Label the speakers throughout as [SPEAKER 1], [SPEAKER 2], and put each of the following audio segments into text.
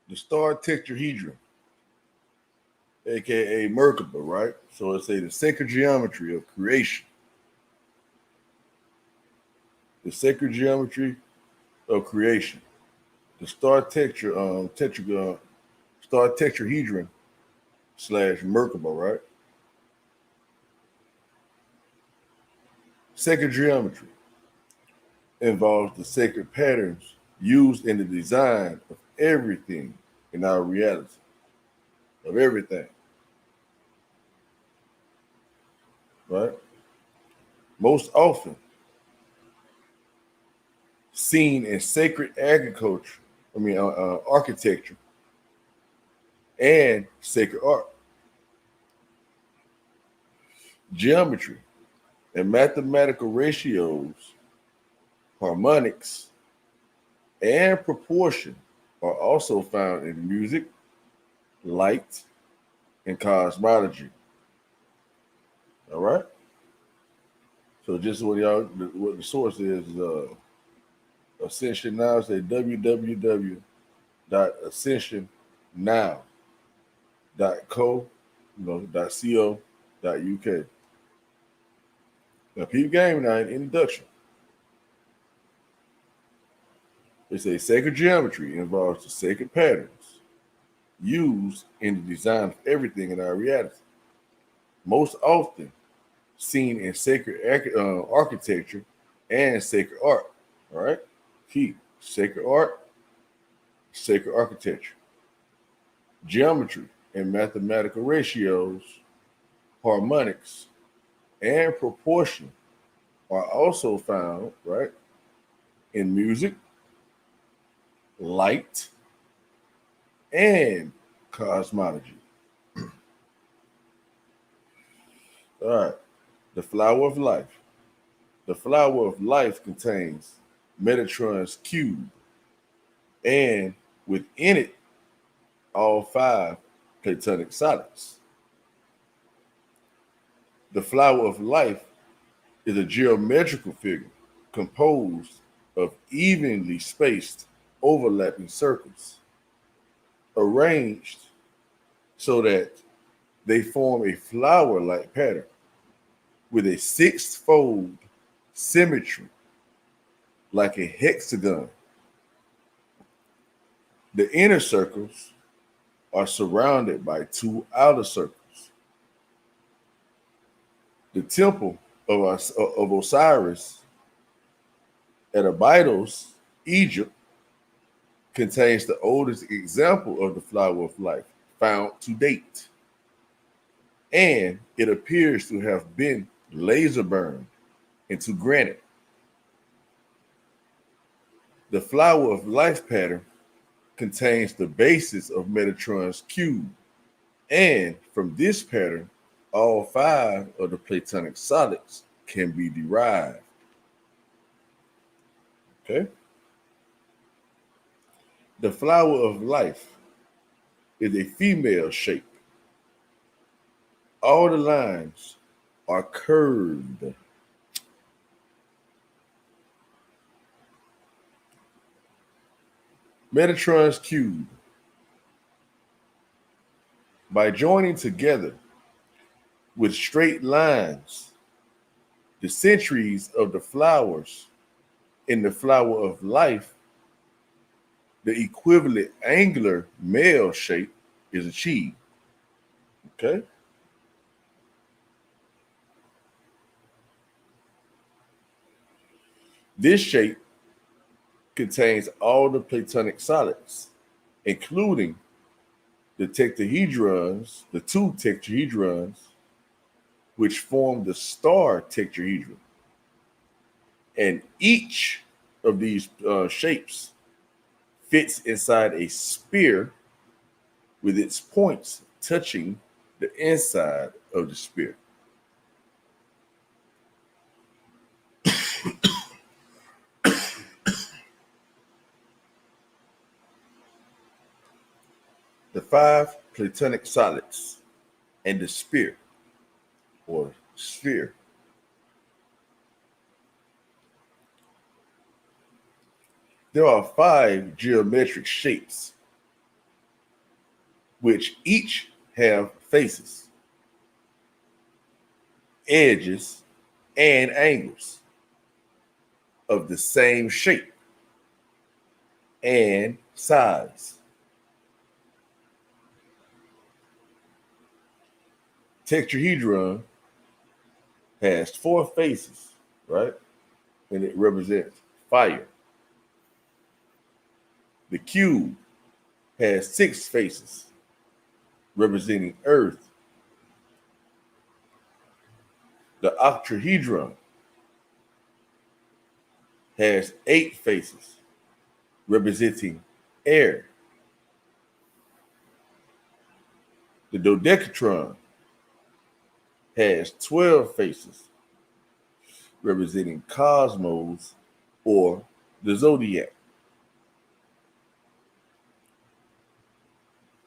[SPEAKER 1] The star tetrahedron, aka Merkaba, right? So it's the sacred geometry of creation. The sacred geometry of creation. The star tetrahedron slash Merkaba, right? Sacred geometry involves the sacred patterns used in the design of everything in our reality, of everything, right? Most often seen in sacred agriculture, architecture and sacred art. Geometry and mathematical ratios, harmonics, and proportion are also found in music, light, and cosmology. All right. So just what the source is Ascension Now. Say www.ascensionnow.co, .co.uk. Now, peep game now in introduction. It's a sacred geometry involves the sacred patterns used in the design of everything in our reality. Most often seen in sacred architecture and sacred art. All right, key sacred art, sacred architecture, geometry and mathematical ratios, harmonics, and proportion are also found right in music, light, and cosmology. All right, the flower of life. The flower of life contains Metatron's cube, and within it, all five Platonic solids. The flower of life is a geometrical figure composed of evenly spaced overlapping circles, arranged so that they form a flower like pattern with a six-fold symmetry like a hexagon. The inner circles are surrounded by two outer circles. The temple of Osiris at Abydos, Egypt, contains the oldest example of the flower of life found to date, and it appears to have been laser burned into granite. The flower of life pattern contains the basis of Metatron's cube, and from this pattern, all five of the Platonic solids can be derived. Okay? The flower of life is a female shape. All the lines are curved. Metatron's cube. By joining together with straight lines, the centuries of the flowers in the flower of life, the equivalent angular male shape is achieved. Okay? This shape contains all the Platonic solids, including the two tetrahedrons, which form the star tetrahedron. And each of these shapes fits inside a sphere with its points touching the inside of the sphere. The five Platonic solids and the sphere or sphere. There are five geometric shapes which each have faces, edges, and angles of the same shape and size. Tetrahedron has 4 faces, right? And it represents fire. The cube has 6 faces, representing earth. The octahedron has 8 faces, representing air. The dodecatron has 12 faces, representing cosmos or the zodiac.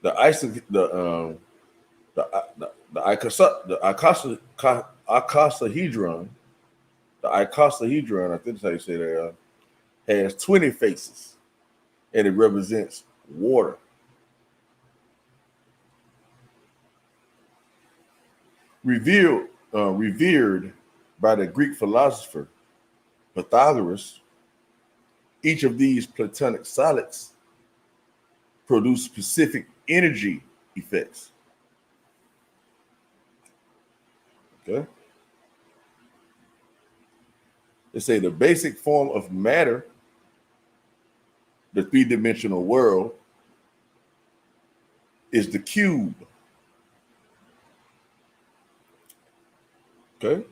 [SPEAKER 1] The icosahedron, I think that's how you say that, has 20 faces, and it represents water. Revered by the Greek philosopher Pythagoras, each of these platonic solids produce specific energy effects. Okay. They say the basic form of matter, the 3-dimensional world, is the cube. Okay.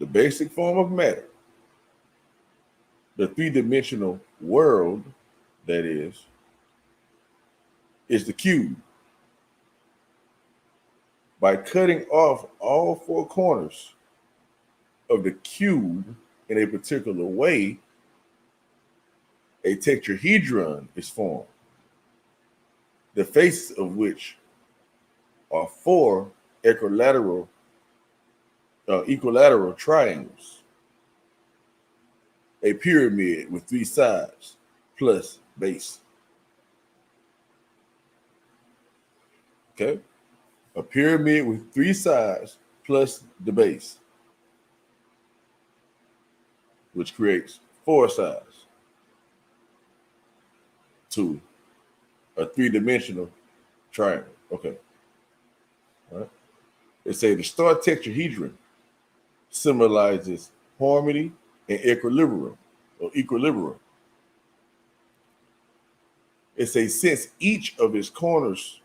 [SPEAKER 1] The basic form of matter, the 3-dimensional world, that is the cube. By cutting off all 4 corners of the cube in a particular way, a tetrahedron is formed, the faces of which are 4 equilateral triangles, a pyramid with 3 sides plus base. Okay, a pyramid with 3 sides plus the base, which creates 4 sides to a 3-dimensional triangle. Okay. All right. They say the star tetrahedron symbolizes harmony and equilibrium. It says since each of its corners,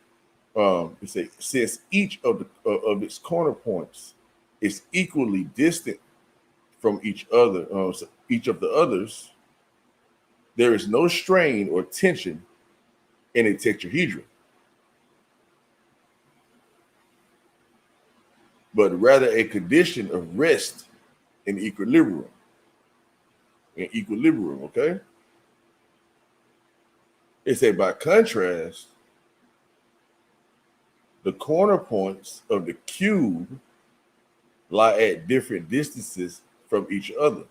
[SPEAKER 1] since each of its corner points is equally distant from each of the others, there is no strain or tension in a tetrahedron, but rather a condition of rest and equilibrium. Okay? It said, by contrast, the corner points of the cube lie at different distances from each other,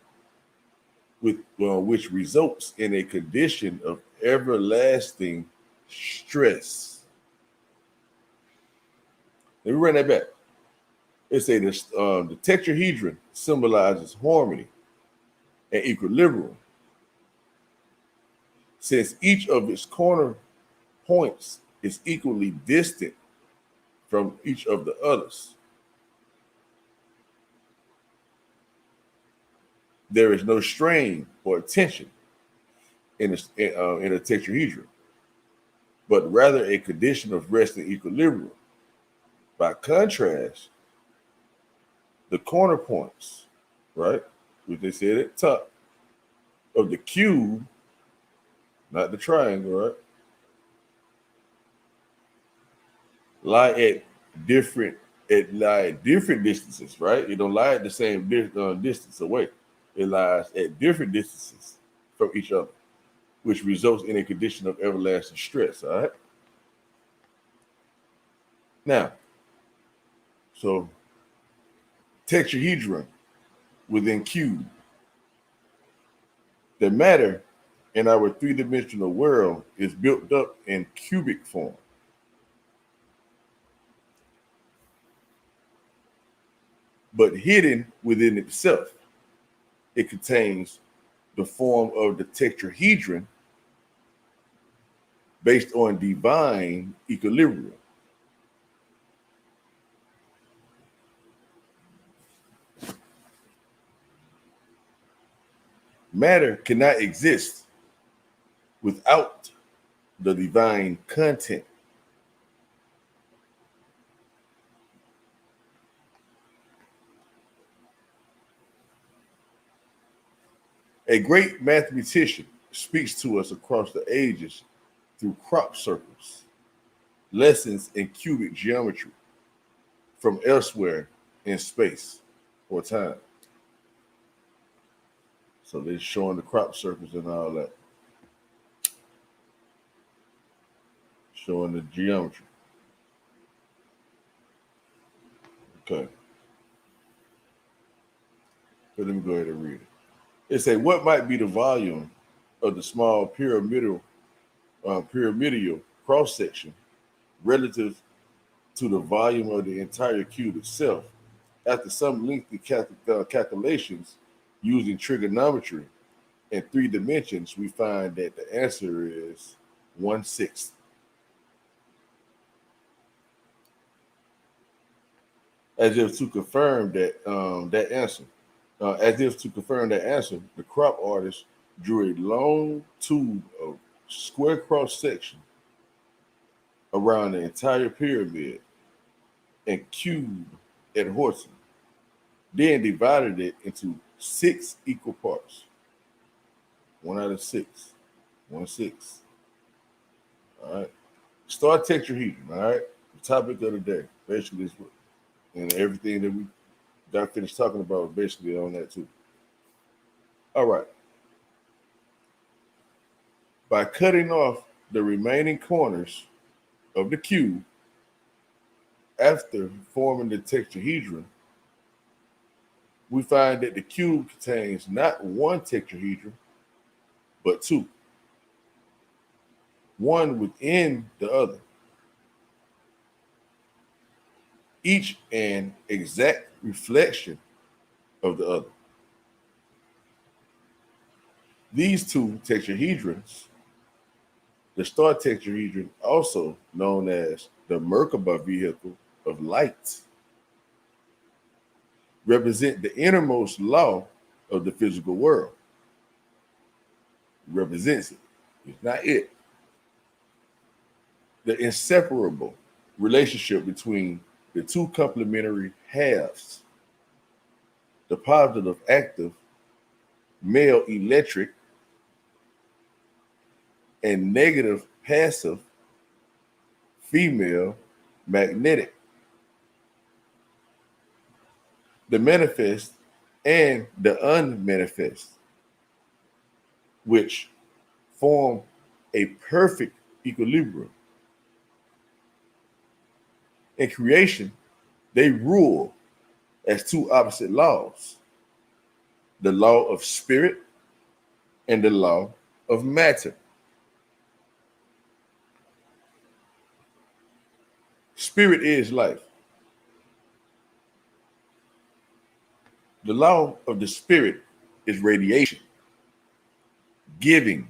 [SPEAKER 1] which results in a condition of everlasting stress. Let me run that back. It says the tetrahedron symbolizes harmony and equilibrium. Since each of its corner points is equally distant from each of the others, there is no strain or tension in a tetrahedron, but rather a condition of rest and equilibrium. By contrast, the corner points, right, which they said at the top of the cube, not the triangle, right, lie at different distances, right? It don't lie at the same distance away. It lies at different distances from each other, which results in a condition of everlasting stress. All right. Now, so tetrahedron within cube. The matter in our 3-dimensional world is built up in cubic form. but hidden within itself. It contains the form of the tetrahedron based on divine equilibrium. Matter cannot exist without the divine content. A great mathematician speaks to us across the ages through crop circles, lessons in cubic geometry from elsewhere in space or time. So they're showing the crop circles and all that, showing the geometry. Okay. So let me go ahead and read it. It says, what might be the volume of the small pyramidal cross section relative to the volume of the entire cube itself? After some lengthy calculations using trigonometry in 3 dimensions, we find that the answer is 1/6. As if to confirm that answer, the crop artist drew a long tube of square cross section around the entire pyramid and cube ad horsum, then divided it into 6 equal parts. 1 out of 6. 1/6. All right. Star tetrahedron. All right. The topic of the day. Basically, is what, and everything that we got finished talking about basically on that too. All right. By cutting off the remaining corners of the cube after forming the tetrahedron, we find that the cube contains not one tetrahedron, but 2, one within the other, each an exact reflection of the other. These 2 tetrahedrons, the star tetrahedron, also known as the Merkaba vehicle of light, represent the innermost law of the physical world. It represents it. It's not it. The inseparable relationship between the 2 complementary halves, the positive active male electric and negative passive female magnetic, the manifest and the unmanifest, which form a perfect equilibrium. In creation, they rule as 2 opposite laws: the law of spirit and the law of matter. Spirit is life. The law of the spirit is radiation, giving,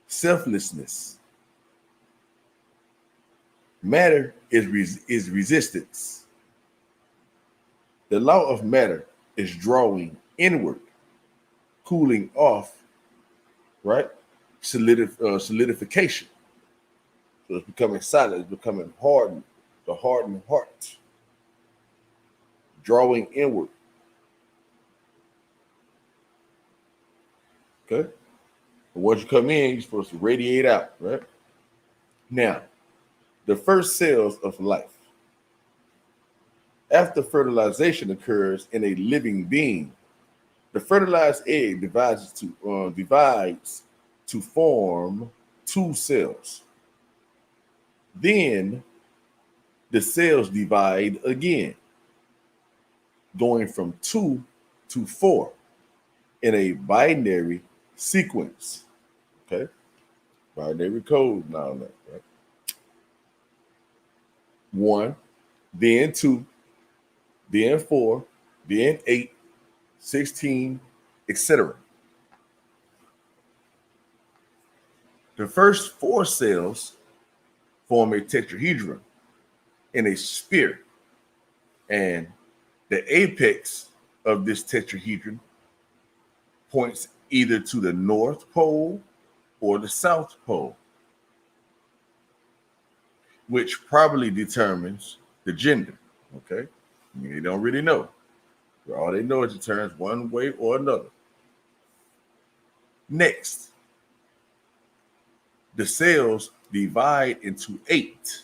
[SPEAKER 1] selflessness. Matter is resistance. The law of matter is drawing inward, cooling off, right? Solidification. So it's becoming solid, it's becoming hardened, the hardened heart, drawing inward. Okay? And once you come in, you're supposed to radiate out, right? Now, the first cells of life. After fertilization occurs in a living being, the fertilized egg divides to form 2 cells. Then the cells divide again, going from 2 to 4 in a binary sequence. Okay? Binary code and all that, right? 1, then 2, then 4, then 8, 16, etc. The first 4 cells form a tetrahedron in a sphere, and the apex of this tetrahedron points either to the North Pole or the South Pole, which probably determines the gender. Okay, they don't really know. All they know is it turns one way or another. Next, the cells divide into 8.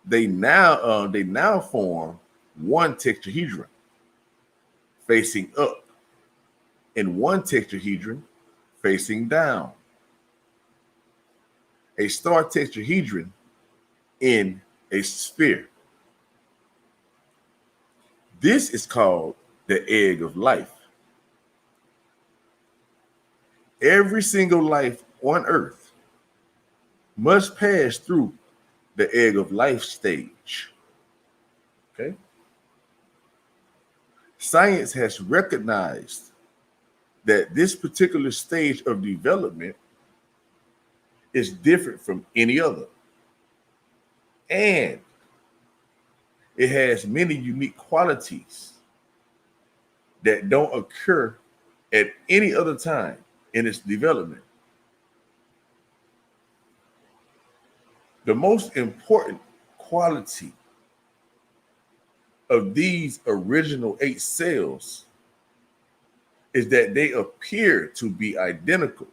[SPEAKER 1] They now form one tetrahedron facing up and one tetrahedron facing down. A star tetrahedron in a sphere. This is called the egg of life. Every single life on Earth must pass through the egg of life stage. Okay? Science has recognized that this particular stage of development is different from any other. And it has many unique qualities that don't occur at any other time in its development. The most important quality of these original 8 cells is that they appear to be identical.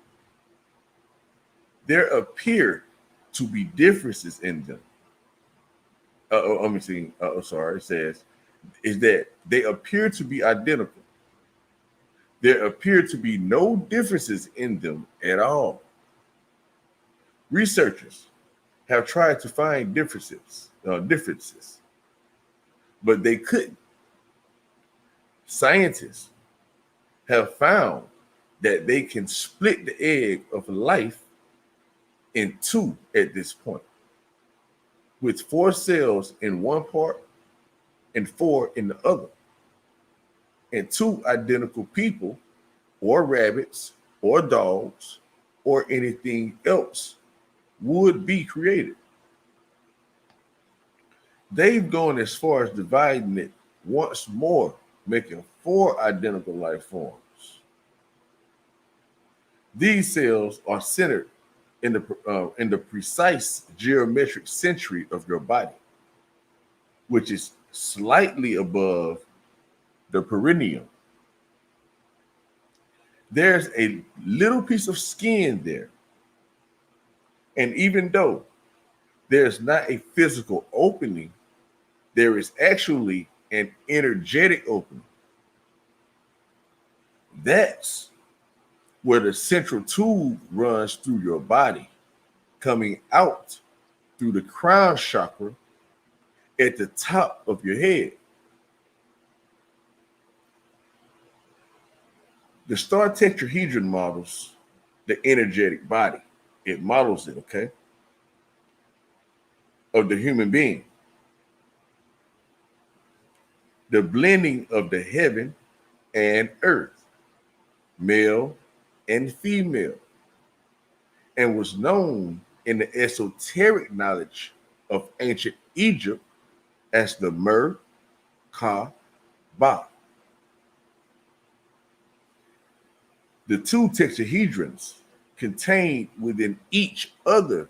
[SPEAKER 1] There appear to be differences in them. Let me see. Sorry, it says is that they appear to be identical. There appear to be no differences in them at all. Researchers have tried to find differences, but they couldn't. Scientists have found that they can split the egg of life in 2 at this point, with 4 cells in one part and 4 in the other. And 2 identical people or rabbits or dogs or anything else would be created. They've gone as far as dividing it once more, making 4 identical life forms. These cells are centered in the precise geometric century of your body, which is slightly above the perineum. There's a little piece of skin there. And even though there's not a physical opening, there is actually an energetic opening. That's where the central tube runs through your body, coming out through the crown chakra at the top of your head. The star tetrahedron models the energetic body. It models it, okay, of the human being. The blending of the heaven and earth, male and female, and was known in the esoteric knowledge of ancient Egypt as the Merkaba. The 2 tetrahedrons contained within each other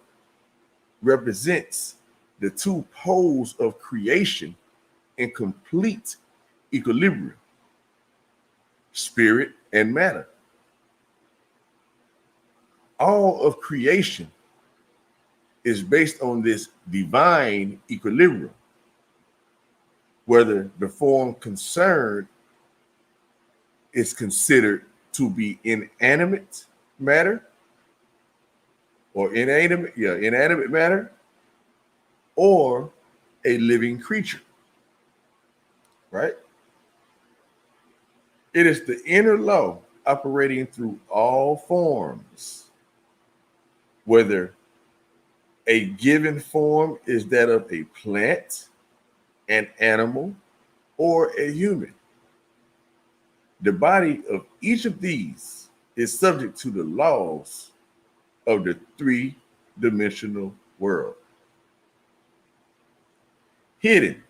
[SPEAKER 1] represents the 2 poles of creation in complete equilibrium, spirit and matter. All of creation is based on this divine equilibrium, whether the form concerned is considered to be inanimate matter or inanimate matter or a living creature, right? It is the inner law operating through all forms, whether a given form is that of a plant, an animal, or a human. The body of each of these is subject to the laws of the three-dimensional world. Hidden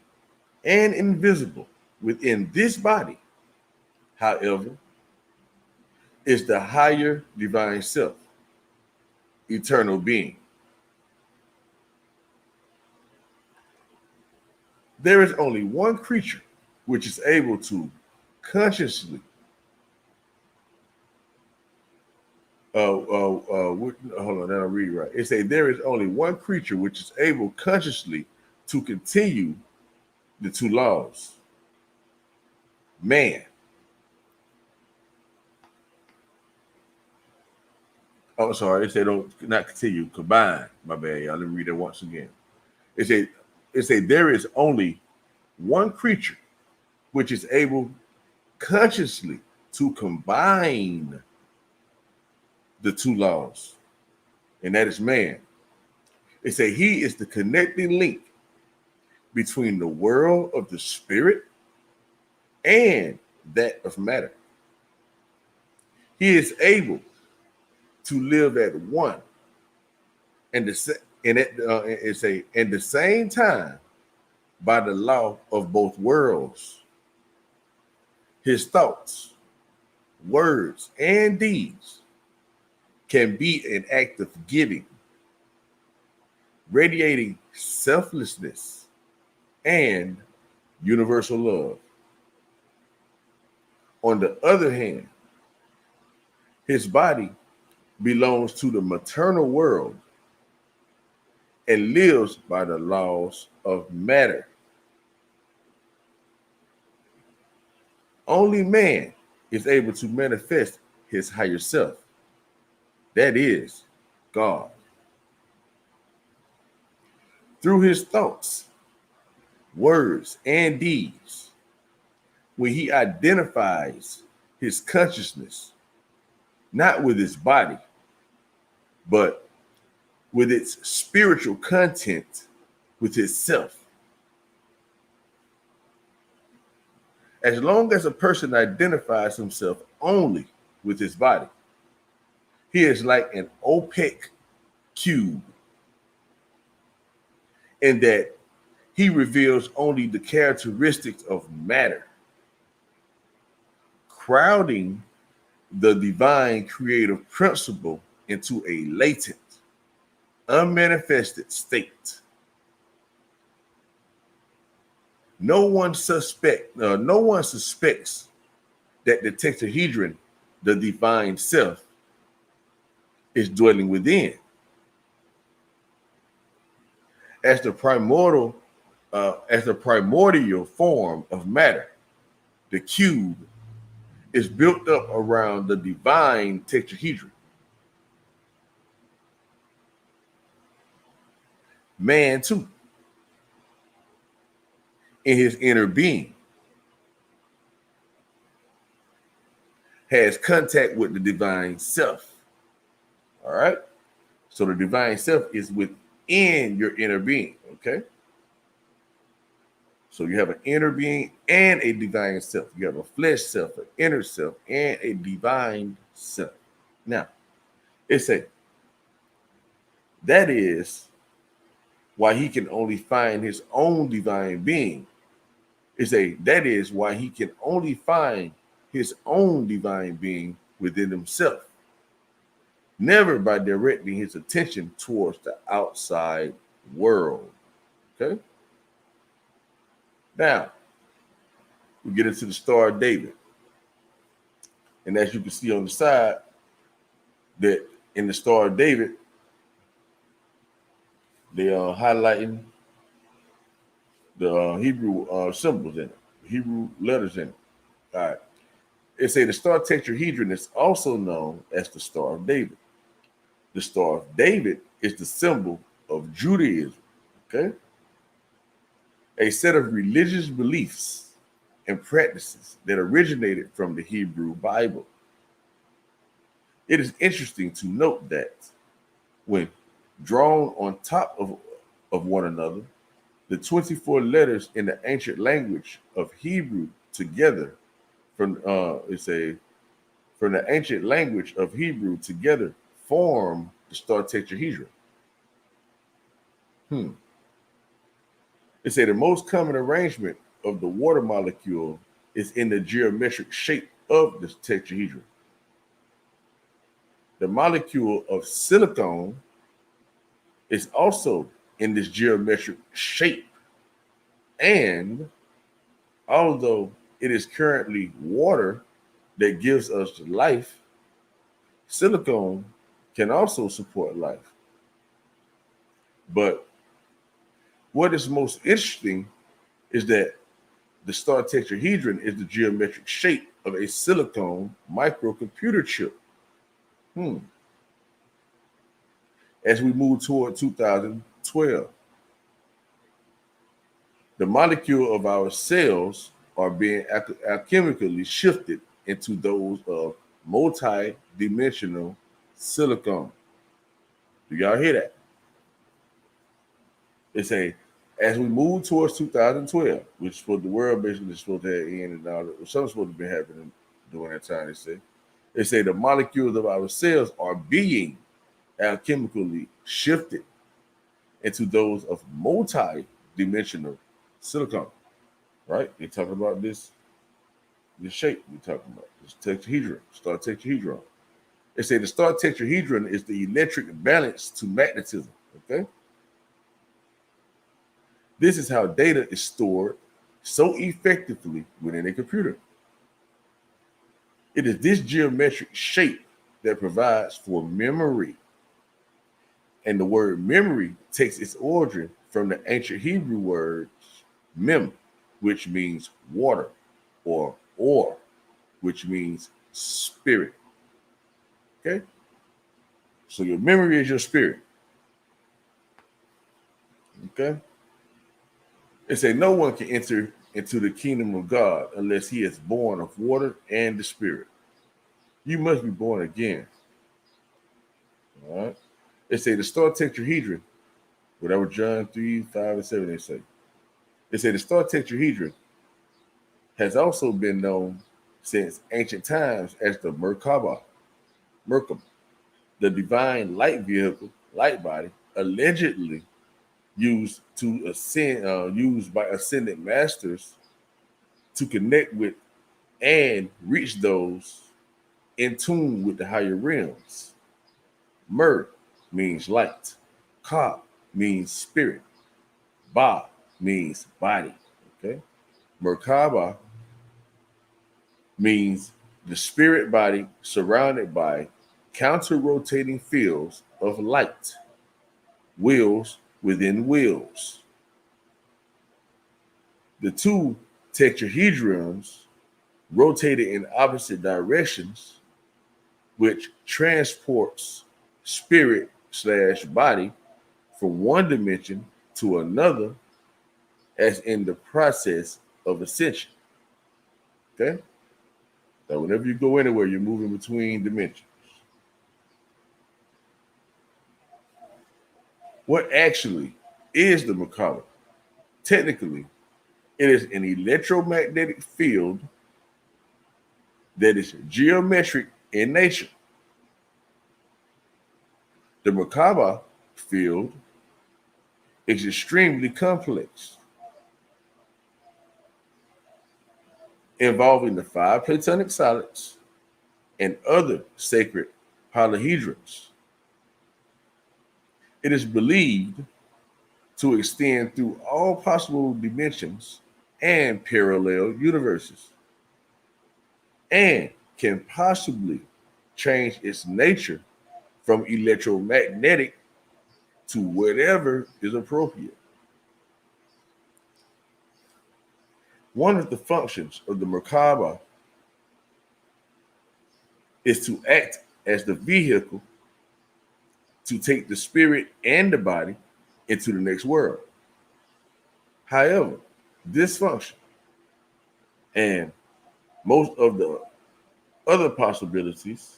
[SPEAKER 1] and invisible within this body, however, is the higher divine self, eternal being. There is only one creature which is able to consciously hold on, then I'll read it right. It says there is only one creature which is able consciously to continue the two laws. Man. Oh, sorry. It said don't not continue. Combine. My bad, y'all. Let me read it once again. It said there is only one creature which is able consciously to combine the two laws, and that is man. It said he is the connecting link between the world of the spirit and that of matter. He is able to live at one and the same time by the law of both worlds. His thoughts, words, and deeds can be an act of giving, radiating selflessness and universal love. On the other hand, his body belongs to the maternal world and lives by the laws of matter. Only man is able to manifest his higher self. That is God. Through his thoughts, words, and deeds, when he identifies his consciousness, not with his body, but with its spiritual content, with itself. As long as a person identifies himself only with his body, he is like an opaque cube, in that he reveals only the characteristics of matter, crowding the divine creative principle into a latent, unmanifested state. No one suspects that the Tetrahedron, the divine self, is dwelling within. As the primordial form of matter, the cube is built up around the divine tetrahedron. Man, too, in his inner being, has contact with the divine self. All right? So the divine self is within your inner being, okay? So you have an inner being and a divine self. You have a flesh self, an inner self, and a divine self. Now, it's that is why he can only find his own divine being. That is why he can only find his own divine being within himself, never by directing his attention towards the outside world. Okay? Now, we get into the Star of David. And as you can see on the side, that in the Star of David, they are highlighting the Hebrew symbols in it, Hebrew letters in it. All right. It say the star tetrahedron is also known as the Star of David. The Star of David is the symbol of Judaism, okay? A set of religious beliefs and practices that originated from the Hebrew Bible. It is interesting to note that when drawn on top of one another, The 24 letters in the ancient language of Hebrew together from the ancient language of Hebrew together form the star tetrahedron. They say the most common arrangement of the water molecule is in the geometric shape of the tetrahedron. The molecule of silicon is also in this geometric shape. And although it is currently water that gives us life, silicon can also support life. But what is most interesting is that the star tetrahedron is the geometric shape of a silicon microcomputer chip. As we move toward 2012, the molecule of our cells are being alchemically shifted into those of multi-dimensional silicon. Do y'all hear that? They say, as we move towards 2012, which for the world basically is supposed to have end and all that, something's supposed to be happening during that time, they say the molecules of our cells are being alchemically shifted into those of multi-dimensional silicon, right? They're talking about this shape we're talking about, this tetrahedron, star tetrahedron. They say the star tetrahedron is the electric balance to magnetism, okay? This is how data is stored so effectively within a computer. It is this geometric shape that provides for memory. And the word memory takes its origin from the ancient Hebrew word mem, which means water, or or, which means spirit. Okay? So your memory is your spirit. Okay? They say no one can enter into the kingdom of God unless he is born of water and the spirit. You must be born again. All right? They say the star tetrahedron, whatever John 3, 5, and 7 they say. They say the star tetrahedron has also been known since ancient times as the Merkaba, the divine light vehicle, light body, allegedly used by ascended masters to connect with and reach those in tune with the higher realms. Mer means light, Ka means spirit, Ba means body. Okay, Merkaba means the spirit body surrounded by counter-rotating fields of light, wheels within wheels. The two tetrahedrons rotated in opposite directions, which transports spirit/body from one dimension to another as in the process of ascension. Okay? So whenever you go anywhere, you're moving between dimensions. What actually is the Merkaba? Technically, it is an electromagnetic field that is geometric in nature. The Merkaba field is extremely complex, involving the 5 platonic solids and other sacred polyhedrons. It is believed to extend through all possible dimensions and parallel universes, and can possibly change its nature from electromagnetic to whatever is appropriate. One of the functions of the Merkaba is to act as the vehicle to take the spirit and the body into the next world. However, this function and most of the other possibilities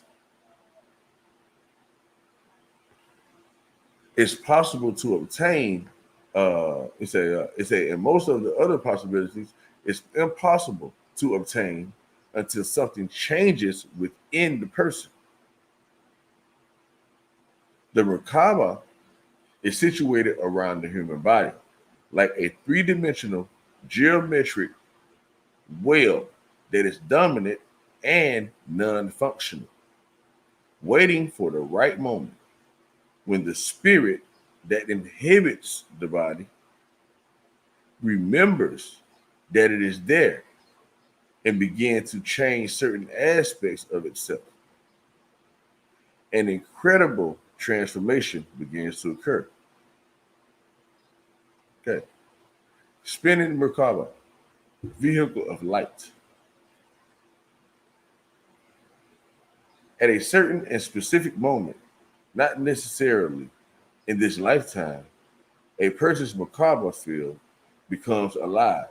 [SPEAKER 1] is possible to obtain And most of the other possibilities, it's impossible to obtain until something changes within the person. The Merkaba is situated around the human body, like a three-dimensional geometric web that is dominant and non-functional, waiting for the right moment when the spirit that inhibits the body remembers that it is there and begins to change certain aspects of itself. An incredible transformation begins to occur. Okay. Spinning Merkaba, vehicle of light. At a certain and specific moment, not necessarily in this lifetime, a person's Merkaba field becomes alive.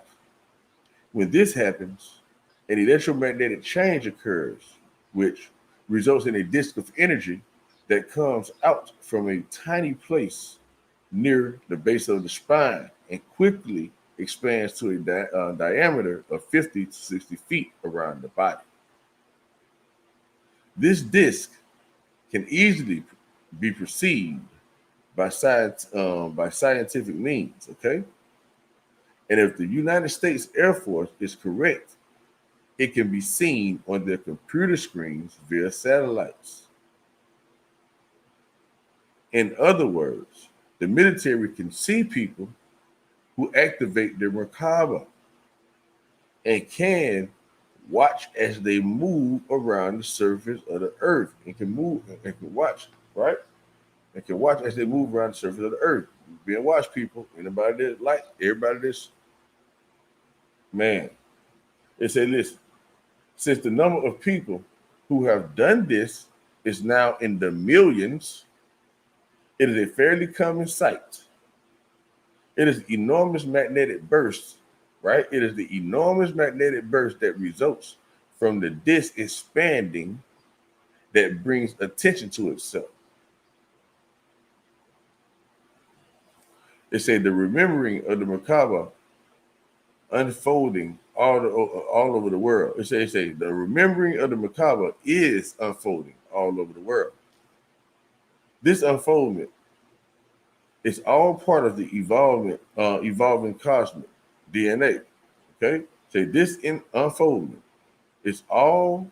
[SPEAKER 1] When this happens, an electromagnetic change occurs, which results in a disk of energy that comes out from a tiny place near the base of the spine and quickly expands to a diameter of 50 to 60 feet around the body. This disk can easily be perceived by scientific means, okay? And if the United States Air Force is correct, it can be seen on their computer screens via satellites. In other words, the military can see people who activate their Merkaba and can watch as they move around the surface of the earth and can watch, right? And can watch as they move around the surface of the earth. Being watch people, anybody that like, everybody that's, man, they say, listen, since the number of people who have done this is now in the millions, it is a fairly common sight. It is enormous magnetic bursts, right? It is the enormous magnetic burst that results from the disk expanding that brings attention to itself. They say the remembering of the Merkaba unfolding all over the world. They say the remembering of the Merkaba is unfolding all over the world. This unfoldment is all part of the evolving cosmic DNA. Okay, say this unfoldment is all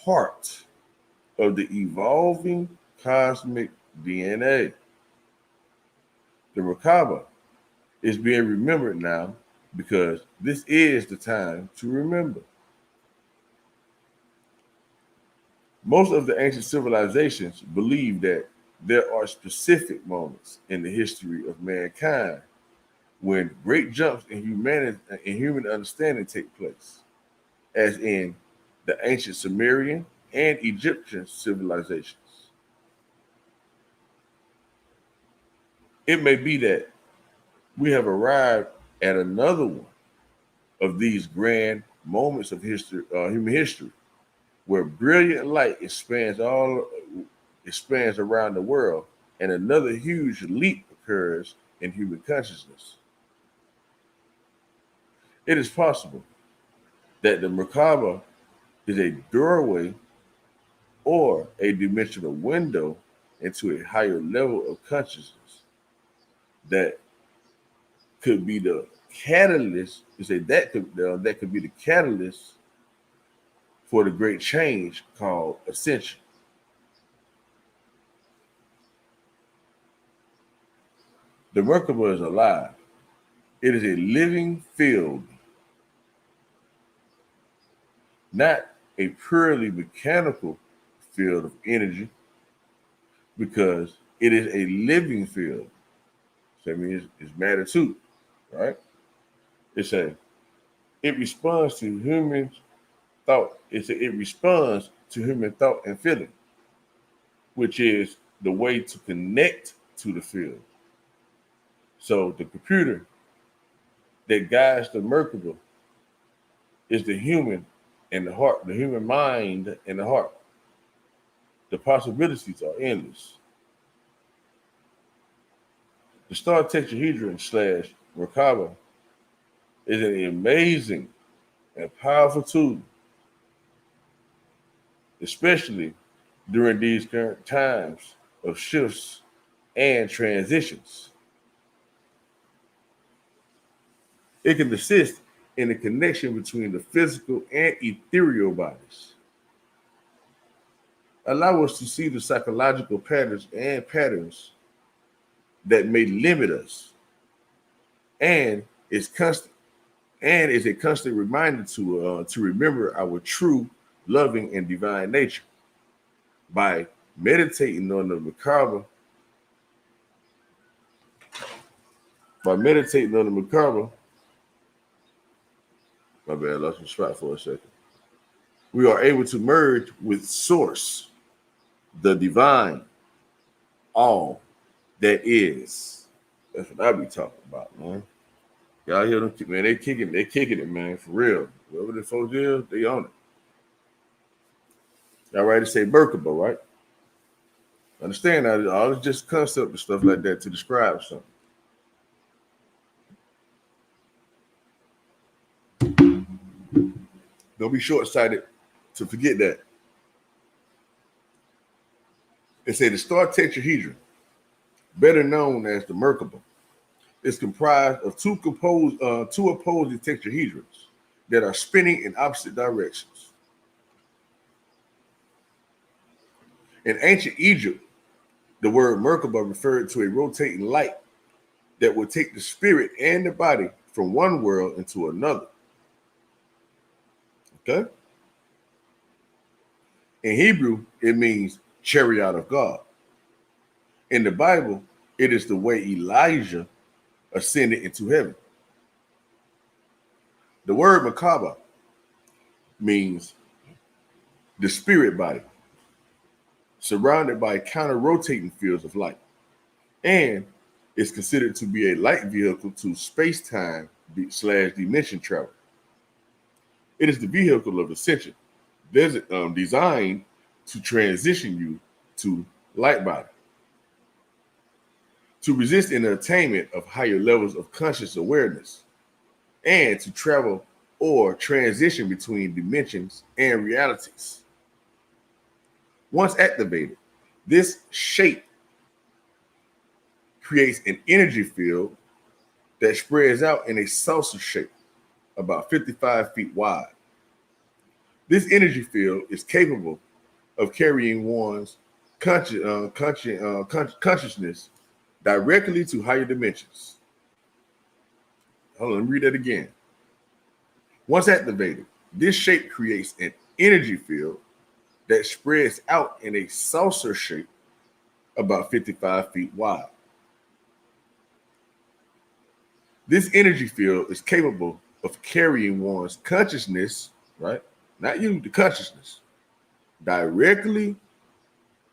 [SPEAKER 1] part of the evolving cosmic DNA. The Merkaba is being remembered now because this is the time to remember. Most of the ancient civilizations believe that there are specific moments in the history of mankind when great jumps in human understanding take place, as in the ancient Sumerian and Egyptian civilizations. It may be that we have arrived at another one of these grand moments of history, human history, where brilliant light expands around the world, and another huge leap occurs in human consciousness. It is possible that the Merkaba is a doorway or a dimensional window into a higher level of consciousness that could be the catalyst. You say that could be the catalyst for the great change called ascension. The Merkaba is alive. It is a living field, not a purely mechanical field of energy, because it is a living field. So that means it's matter too, right? It responds to human thought. It responds to human thought and feeling, which is the way to connect to the field. So the computer that guides the Merkaba is the human and the heart, the human mind and the heart. The possibilities are endless. The star tetrahedron slash Merkaba is an amazing and powerful tool, especially during these current times of shifts and transitions. It can assist in the connection between the physical and ethereal bodies, allow us to see the psychological patterns that may limit us, and is constant and is a constant reminder to remember our true, loving, and divine nature. By meditating on the Merkaba, my bad, I lost my spot for a second. We are able to merge with Source, the divine, all that is. That's what I be talking about, man. Y'all hear them, man? They kicking it, man, for real. Whoever the folks is, they on it. Y'all right to say Merkaba, right? Understand that all it's just concept and stuff like that to describe something. Don't be short-sighted to forget that. They say the star tetrahedron, better known as the Merkaba, is comprised of two opposing tetrahedrons that are spinning in opposite directions. In ancient Egypt, the word Merkaba referred to a rotating light that would take the spirit and the body from one world into another. Okay? In Hebrew, it means chariot of God. In the Bible, it is the way Elijah ascended into heaven. The word Merkaba means the spirit body, surrounded by counter-rotating fields of light, and is considered to be a light vehicle to space-time / dimension travel. It is the vehicle of ascension, designed to transition you to light body, to resist in the attainment of higher levels of conscious awareness, and to travel or transition between dimensions and realities. Once activated, this shape creates an energy field that spreads out in a saucer shape, about 55 feet wide. This energy field is capable of carrying one's consciousness directly to higher dimensions. Hold on, let me read that again. Once activated, this shape creates an energy field that spreads out in a saucer shape about 55 feet wide. This energy field is capable of carrying one's consciousness, right? Not you, the consciousness, directly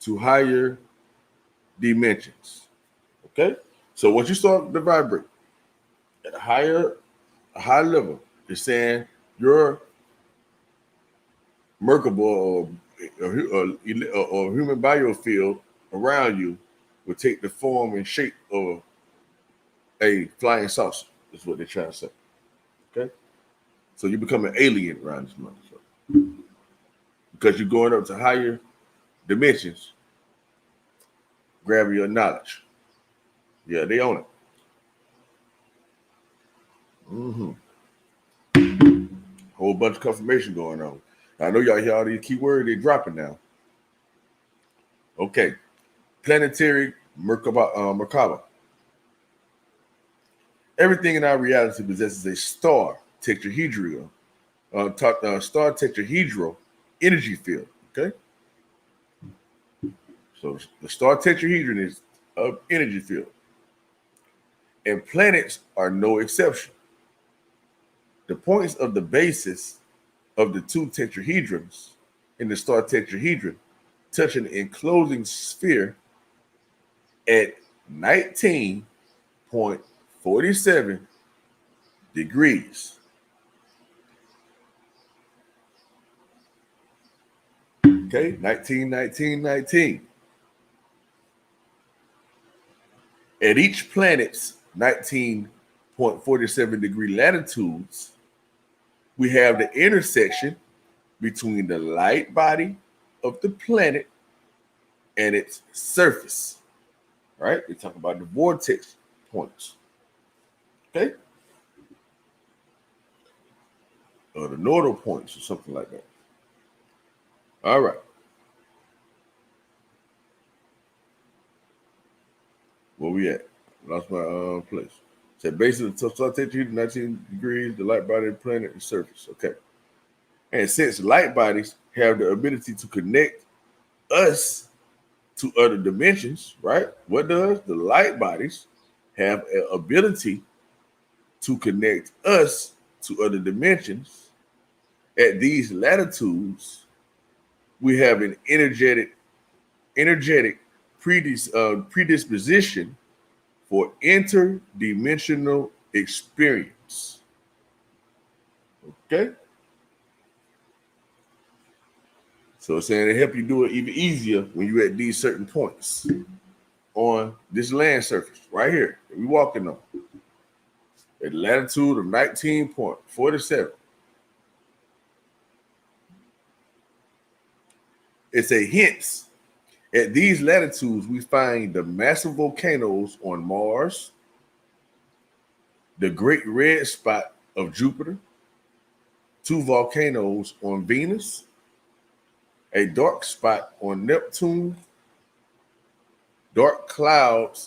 [SPEAKER 1] to higher dimensions. Okay? So once you start to vibrate at a high level, it's saying your Merkaba or human biofield around you will take the form and shape of a flying saucer. Is what they're trying to say. Okay? So you become an alien around this motherfucker. Because you're going up to higher dimensions, grabbing your knowledge. Yeah, they own it. Whole bunch of confirmation going on. I know y'all hear all these keywords they're dropping now. Okay. Planetary Merkaba. Everything in our reality possesses a star tetrahedral energy field. Okay. So the star tetrahedron is an energy field. And planets are no exception. The points of the basis of the two tetrahedrons in the star tetrahedron touch an enclosing sphere at 19.47 degrees. Okay, 19. At each planet's 19.47 degree latitudes, we have the intersection between the light body of the planet and its surface, right? We talk about the vortex points, okay? Or the nodal points or something like that. All right. Where we at? Lost my place. So basically, the sun takes you to 19 degrees, the light body of the planet and surface. Okay. And since light bodies have the ability to connect us to other dimensions, right? What does the light bodies have an ability to connect us to other dimensions? At these latitudes, we have an energetic predisposition for interdimensional experience. Okay? So it's saying it help you do it even easier when you're at these certain points on this land surface right here that we're walking on. At latitude of 19.47. It's a hint. At these latitudes, we find the massive volcanoes on Mars, the Great Red Spot of Jupiter, 2 volcanoes on Venus, a dark spot on Neptune, dark cloud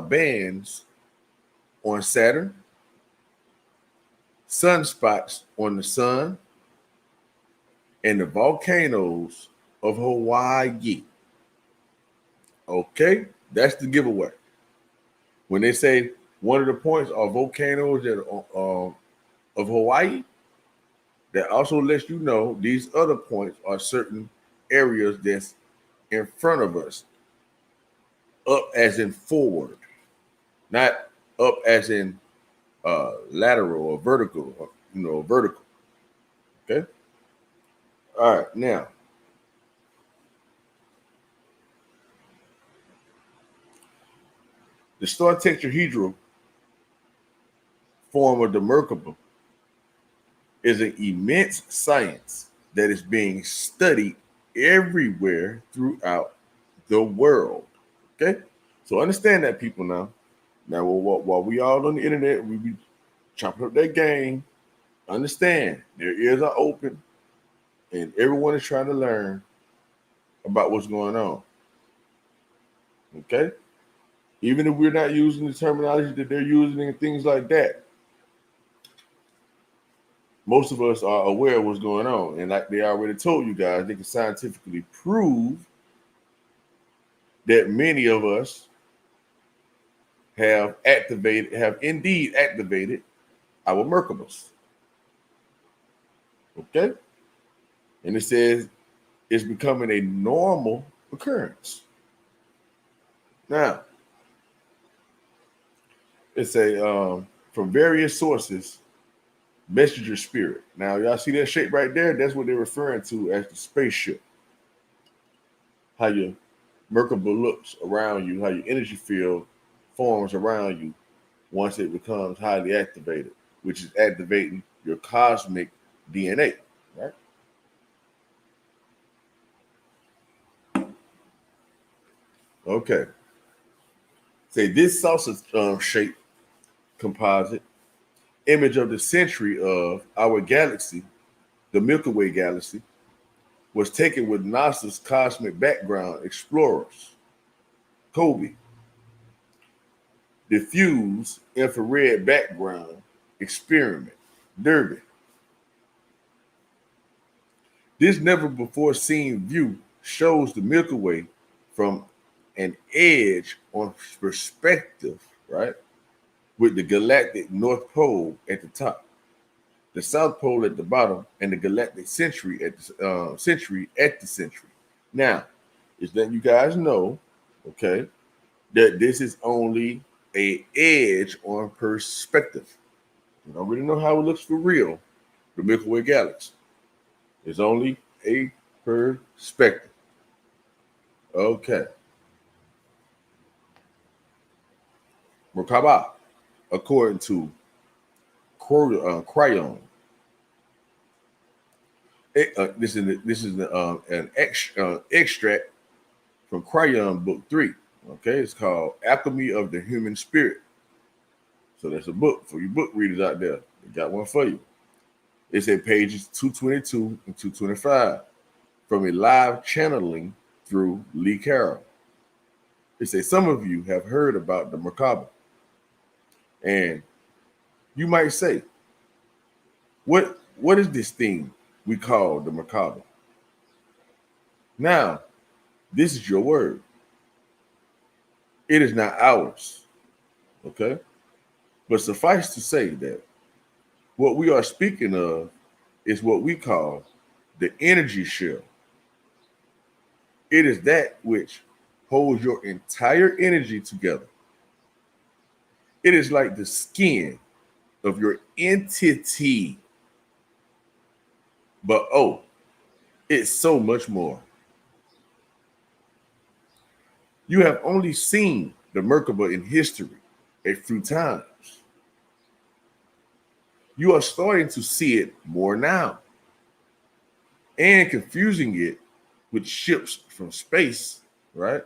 [SPEAKER 1] bands on Saturn, sunspots on the sun, and the volcanoes of Hawaii. Okay, that's the giveaway. When they say one of the points are volcanoes that of Hawaii, that also lets you know these other points are certain areas that's in front of us. Up as in forward, not up as in lateral or vertical, vertical. Okay. All right, now the star tetrahedral form of the Merkaba is an immense science that is being studied everywhere throughout the world. Okay, so understand that, people. Now while we all on the internet, we be chopping up that game. Understand their ears are open, and everyone is trying to learn about what's going on. Okay, even if we're not using the terminology that they're using and things like that, most of us are aware of what's going on. And like they already told you guys, they can scientifically prove that many of us have indeed activated our Merkabas. Okay? And it says it's becoming a normal occurrence. Now, it's from various sources, messenger spirit. Now, y'all see that shape right there? That's what they're referring to as the spaceship. How your Merkaba looks around you, how your energy field forms around you once it becomes highly activated, which is activating your cosmic DNA, right? Okay. Say this sausage shape composite image of the century of our galaxy, the Milky Way galaxy, was taken with NASA's cosmic background explorers, COBE, diffuse infrared background experiment, Derby. This never before seen view shows the Milky Way from an edge on perspective, right? With the galactic North Pole at the top, the South Pole at the bottom, and the galactic century at the century. Now, is that you guys know, okay, that this is only a edge on perspective. You don't really know how it looks for real, the Milky Way galaxy. It's only a perspective. Okay. Merkaba, according to Cryon. This is an extract from Cryon Book 3. Okay, it's called Alchemy of the Human Spirit. So that's a book for you book readers out there. We got one for you. It's at pages 222 and 225 from a live channeling through Lee Carroll. It says some of you have heard about the Merkaba. And you might say, what is this thing we call the Merkaba? Now, this is your word. It is not ours. Okay? But suffice to say that what we are speaking of is what we call the energy shell. It is that which holds your entire energy together. It is like the skin of your entity. But oh, it's so much more. You have only seen the Merkaba in history a few times. You are starting to see it more now and confusing it with ships from space, right?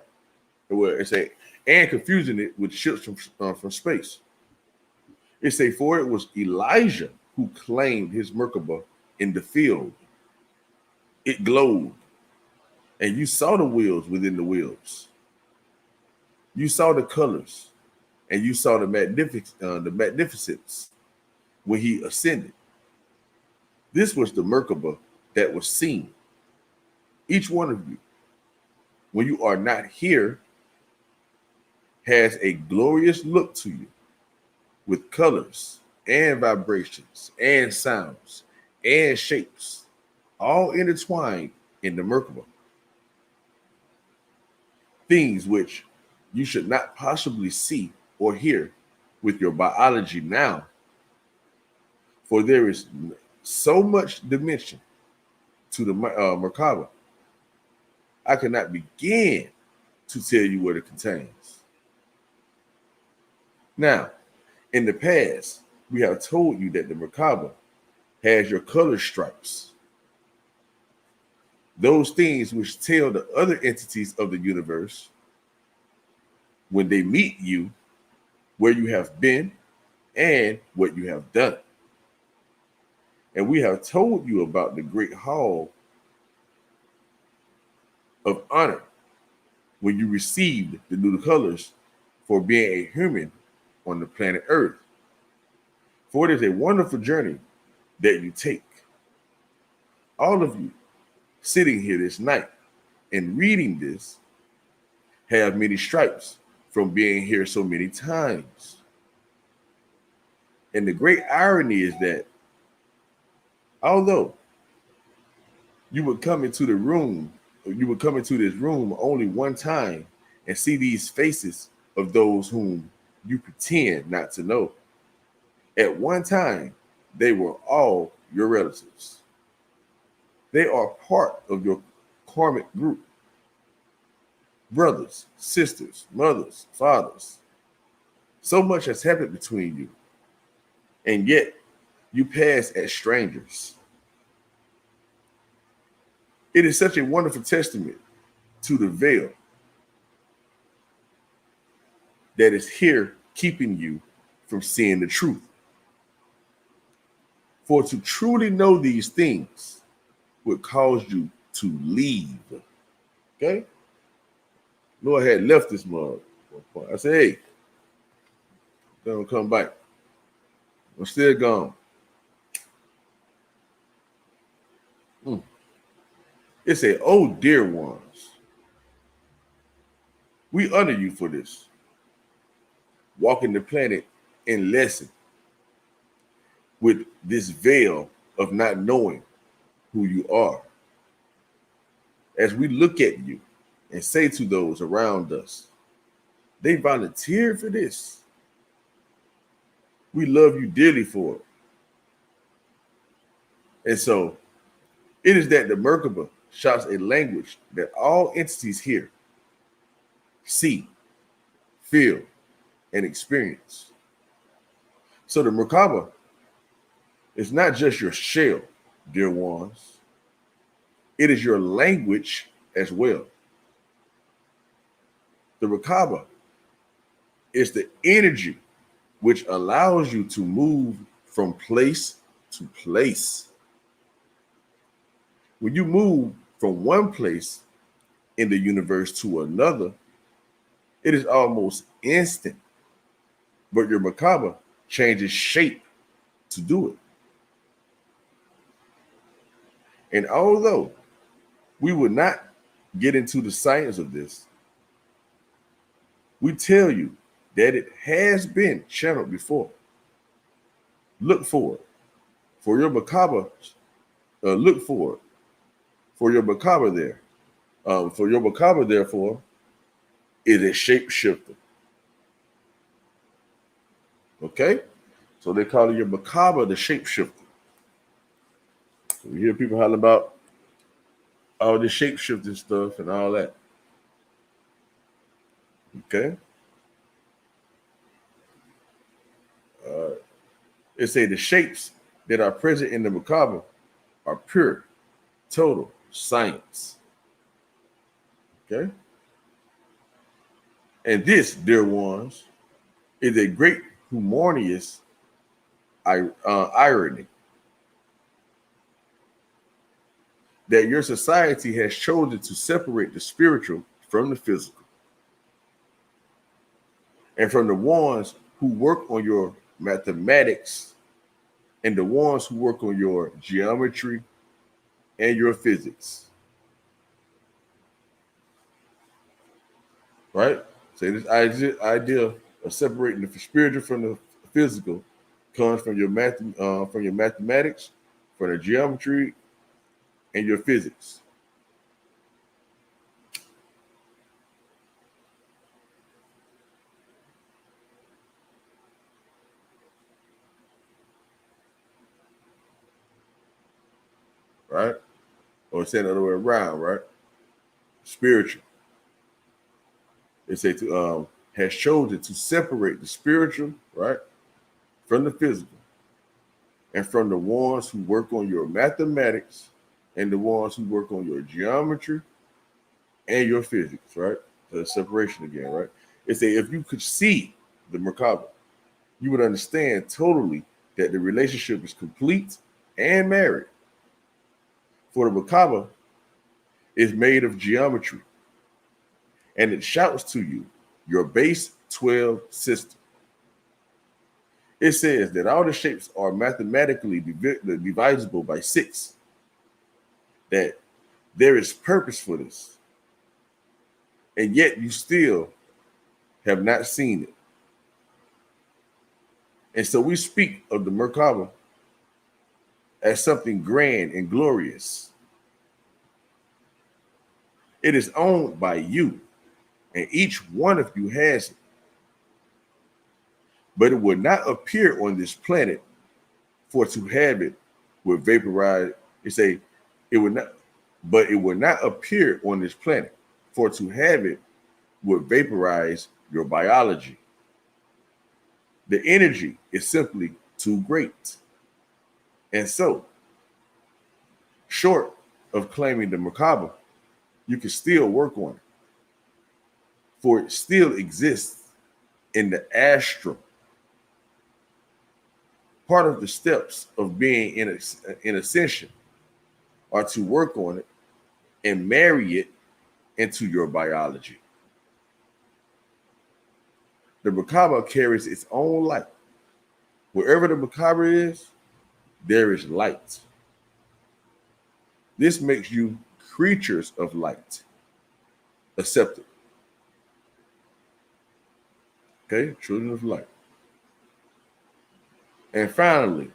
[SPEAKER 1] Well, it's and confusing it with ships from space. It's for it was Elijah who claimed his Merkaba in the field. It glowed, and you saw the wheels within the wheels. You saw the colors, and you saw the magnificence when he ascended. This was the Merkaba that was seen. Each one of you, when you are not here, has a glorious look to you with colors and vibrations and sounds and shapes, all intertwined in the Merkaba. Things which you should not possibly see or hear with your biology now, for there is so much dimension to the Merkaba. I cannot begin to tell you what it contains. Now, in the past, we have told you that the Merkaba has your color stripes. Those things which tell the other entities of the universe when they meet you where you have been and what you have done. And we have told you about the great hall of honor when you received the new colors for being a human on the planet Earth. For it is a wonderful journey that you take. All of you sitting here this night and reading this have many stripes from being here so many times. And the great irony is that although you would come into the room, you would come into this room only one time and see these faces of those whom you pretend not to know. At one time, they were all your relatives. They are part of your karmic group. Brothers, sisters, mothers, fathers. So much has happened between you, and yet you pass as strangers. It is such a wonderful testament to the veil that is here keeping you from seeing the truth. For to truly know these things would cause you to leave. Okay? Lord had left this mug. I said, hey, don't come back. I'm still gone. It said, oh, dear ones, we honor you for this. Walking the planet in lesson with this veil of not knowing who you are. As we look at you and say to those around us, they volunteered for this. We love you dearly for it. And so it is that the Merkaba shouts a language that all entities hear, see, feel, and experience. So the Merkaba is not just your shell, dear ones. It is your language as well. The Merkaba is the energy which allows you to move from place to place. When you move from one place in the universe to another, it is almost instant, but your Merkaba changes shape to do it. And although we would not get into the science of this, we tell you that it has been channeled before. Look for it. For your Merkaba, look for it. For your Merkaba there. For your Merkaba, therefore, is a shapeshifter. Okay? So they call your Merkaba the shapeshifter. So we hear people holler about all this shapeshifting stuff and all that. Okay? It say the shapes that are present in the Merkaba are pure, total science. Okay? And this, dear ones, is a great humorous irony that your society has chosen to separate the spiritual from the physical. And from the ones who work on your mathematics and the ones who work on your geometry and your physics. Right? So this idea of separating the spiritual from the physical comes from your mathematics, from the geometry, and your physics. Right? Or say the other way around, right? Spiritual. They say to has chosen to separate the spiritual, right, from the physical, and from the ones who work on your mathematics and the ones who work on your geometry and your physics, right? So the separation again, right? It's a if you could see the Merkaba, you would understand totally that the relationship is complete and married. For the Merkaba is made of geometry, and it shouts to you your base 12 system. It says that all the shapes are mathematically divisible by 6, that there is purpose for this, and yet you still have not seen it. And so we speak of the Merkaba as something grand and glorious. It is owned by you, and each one of you has it. But it would not appear on this planet, for to have it would vaporize. It would not, but it would not appear on this planet, for to have it would vaporize your biology. The energy is simply too great. And so, short of claiming the Merkaba, you can still work on it, for it still exists in the astral. Part of the steps of being in ascension are to work on it and marry it into your biology. The Merkaba carries its own light. Wherever the Merkaba is, there is light. This makes you creatures of light. Accepted. Okay, children of light. And finally,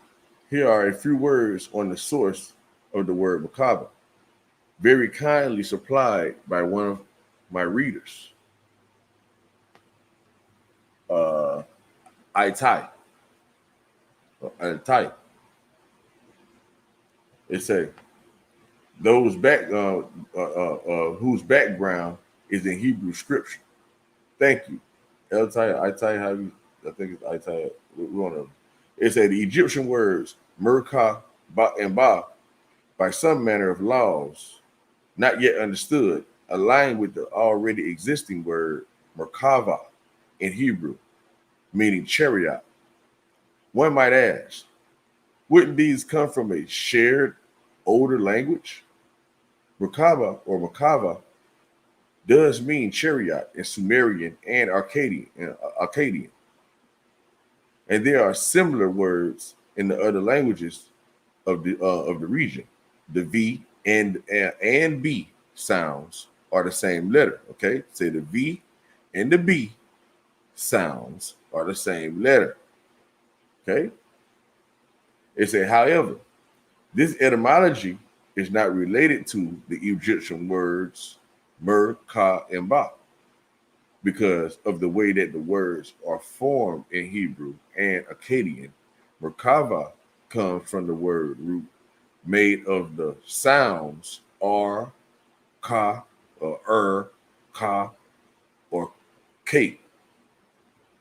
[SPEAKER 1] here are a few words on the source of the word Merkaba, very kindly supplied by one of my readers, Itai. It say those whose background is in Hebrew scripture. Thank you. I tell you how you. I think it's I tell you. We want to. It said the Egyptian words Merkah and Ba by some manner of laws not yet understood align with the already existing word Merkava in Hebrew, meaning chariot. One might ask, wouldn't these come from a shared older language? Merkava or Merkava does mean chariot in Sumerian and Akkadian, and there are similar words in the other languages of the region. The V and B sounds are the same letter. Okay, say the V and the B sounds are the same letter. Okay, it say, however, this etymology is not related to the Egyptian words mer, ka, and ba because of the way that the words are formed in Hebrew and Akkadian. Merkava comes from the word root made of the sounds R, ka, or ka, or k.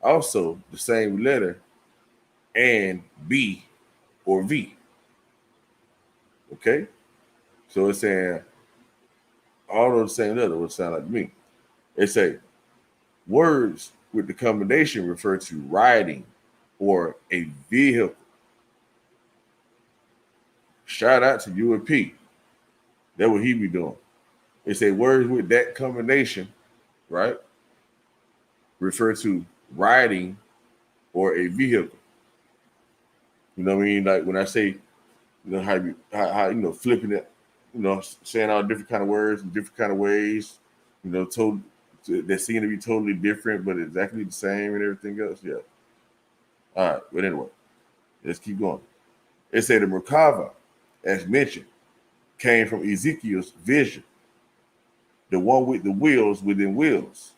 [SPEAKER 1] Also, the same letter and B or V. Okay? So it's saying all those same letters would sound like me. It say words with the combination refer to riding or a vehicle. Shout out to U and P. That's what he be doing. It say words with that combination, right, refer to riding or a vehicle. You know what I mean? Like when I say, how flipping it, saying all different kind of words in different kind of ways, they seem to be totally different, but exactly the same and everything else. Yeah. All right. But anyway, let's keep going. It said the Merkava, as mentioned, came from Ezekiel's vision, the one with the wheels within wheels.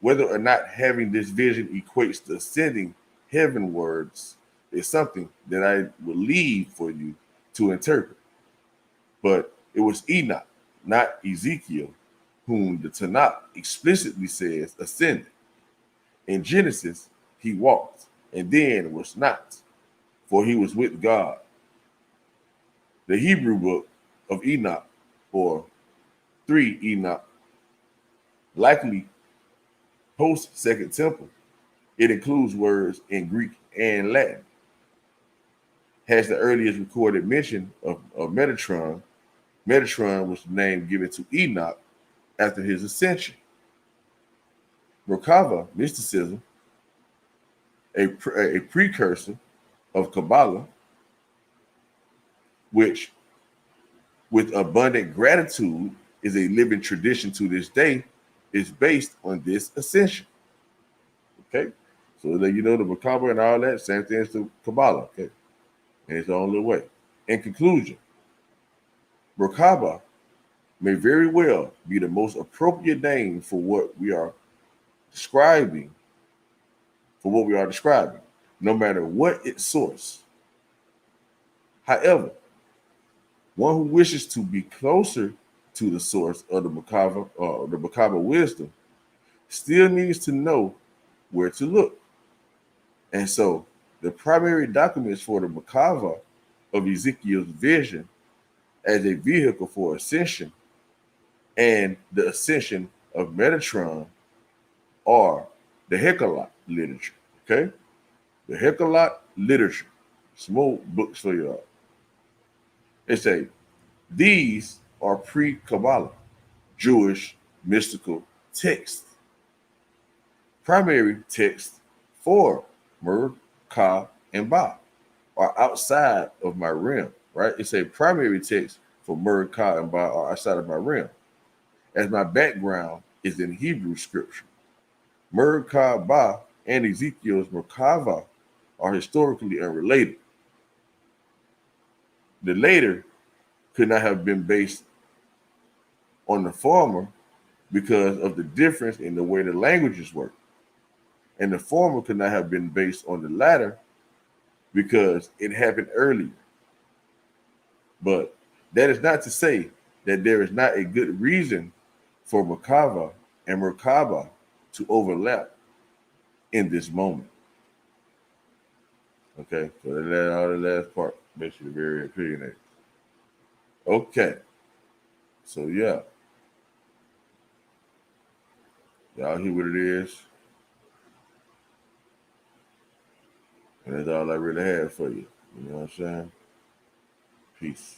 [SPEAKER 1] Whether or not having this vision equates to ascending heavenwards is something that I will leave for you to interpret. But it was Enoch, not Ezekiel, whom the Tanakh explicitly says ascended. In Genesis, he walked, and then was not, for he was with God. The Hebrew book of Enoch, or 3 Enoch, likely post Second Temple. It includes words in Greek and Latin. Has the earliest recorded mention of Metatron. Metatron was the name given to Enoch after his ascension. Merkava mysticism, a precursor of Kabbalah, which with abundant gratitude is a living tradition to this day, is based on this ascension. Okay, so that you know the Merkava and all that, same thing as the Kabbalah. Okay, and it's the only way. In conclusion, Merkava may very well be the most appropriate name for what we are describing, no matter what its source. However, one who wishes to be closer to the source of the Merkava wisdom still needs to know where to look. And so the primary documents for the Merkava of Ezekiel's vision as a vehicle for ascension and the ascension of Metatron are the Hekkalot literature. Okay? The Hekkalot literature. Some more books for y'all. They say these are pre-Kabbalah Jewish mystical texts. Primary texts for Mer, Ka, and Ba are outside of my realm, right? It's a primary text for Mer, Ka, and Ba are outside of my realm, as my background is in Hebrew scripture. Mer, Ka, Ba, and Ezekiel's Merkava are historically unrelated. The later could not have been based on the former because of the difference in the way the languages work. And the former could not have been based on the latter because it happened earlier. But that is not to say that there is not a good reason for Merkava and Merkaba to overlap. in this moment. Okay, so all the last part makes you very opinionated. Okay, so yeah, y'all hear what it is, and that's all I really have for you. You know what I'm saying? Peace.